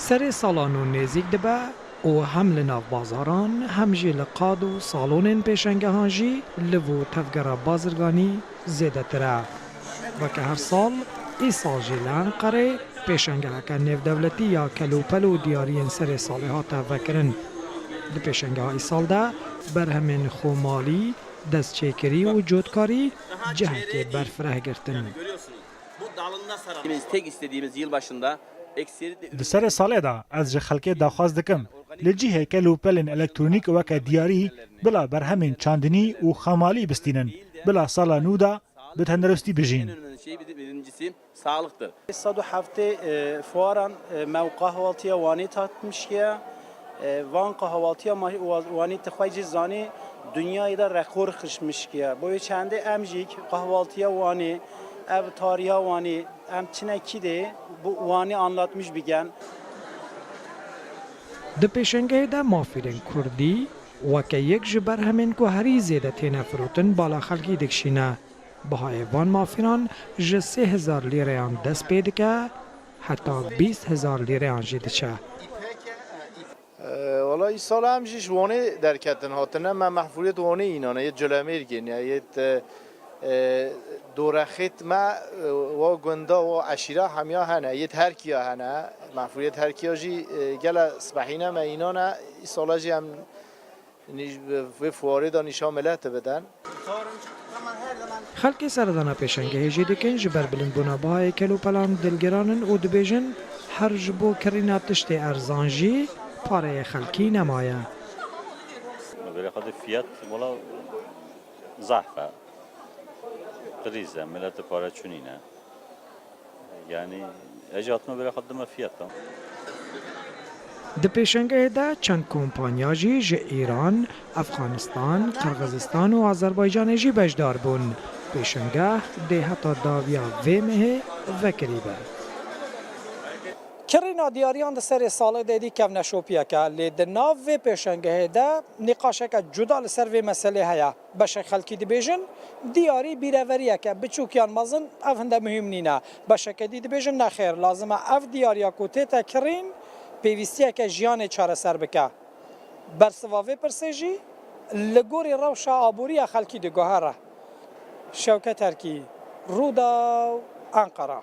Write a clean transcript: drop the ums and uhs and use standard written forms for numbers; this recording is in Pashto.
سر سالان و نزیک دبه و هم لناف بازاران هم جی لقاد و سالون پیشنگهان جی لبو تفگر بازرگانی زیده تره و که هر سال ای سال جی لانقره پیشنگه که نف دولتی یا کلوپل و دیارین سر ساله ها تفکرن ده پیشنگه های سال ده بر همین خومالی دست چیکری و جودکاری جهتی برفره گرتن. Tek istediğimiz yılbaşında Di serê salê de ez ji xelkê daxwaz dikim li cihê kelûpelên elektrînîk weke diyarî bila berhemên çandinî û xemalî bistînin bila sala nû de bi tenduristî bijîn. birincisi sağlıktır. صد و هفته فواران مو قهواتیا وانی تاتمش که وان قهواتیا وانی تخویج زانی dünyayı da rekor kışmış ki. Bu çende emcik kahvaltıya vani, ev tarihe vani, emçineki de bu vani anlatmış bigen. د پیشنگه ده مافیرین کردی و که یک جبر همین که هری زیده تینه فروتن بالا خلقی دکشینه. بهای وان مافیران جه 3000 لیره آن دست پیده که حتی 20,000 لیره آن جیده چه. والا این سال همجیش وانه در کتن هاتنه من محفوریت وانه اینانه یه جلمیر گین یه دورخیت ما و گنده و عشیره همیا هنه یه ترکیه هنه محفوریت ترکیه جی گل سبحینه ما اینانه این سالا جی هم و فواره دا نشان ملت بدن خلقی سردانه پیشنگه هجی دکن جبر بلند بنا بهای کلو پلان دلگرانن و دبیجن هر جبو کرینه تشت ارزانجی پاره خلقی نمایه. بالاخره fiyat valla zayıf. Krize, millet para çününe. Yani ecatma بالاخره fiyat. د پیشنگه ده چند کمپانیا جی ایران، افغانستان، قرغیزستان و آذربایجان جی بجدار بون. پیشنگه ده حتی داویا ویمه وکریبه. کرینا دیاریان ده سر ساله دیدی که نشوپیه که لید ناو و پیشنگه ده نقاشه که جدا لسر و مسئله هیا بشه خلکی دی بیجن دیاری بیروریه که بچوکیان مزن اف هنده مهم نینه بشه که دی بیجن نخیر لازمه اف دیاریا کوته تا کرین پیوستیه که جیان چاره سر بکه برسواوه پرسیجی لگوری روشا آبوری خلکی دی گوهره شوکت هرکی رودا انقره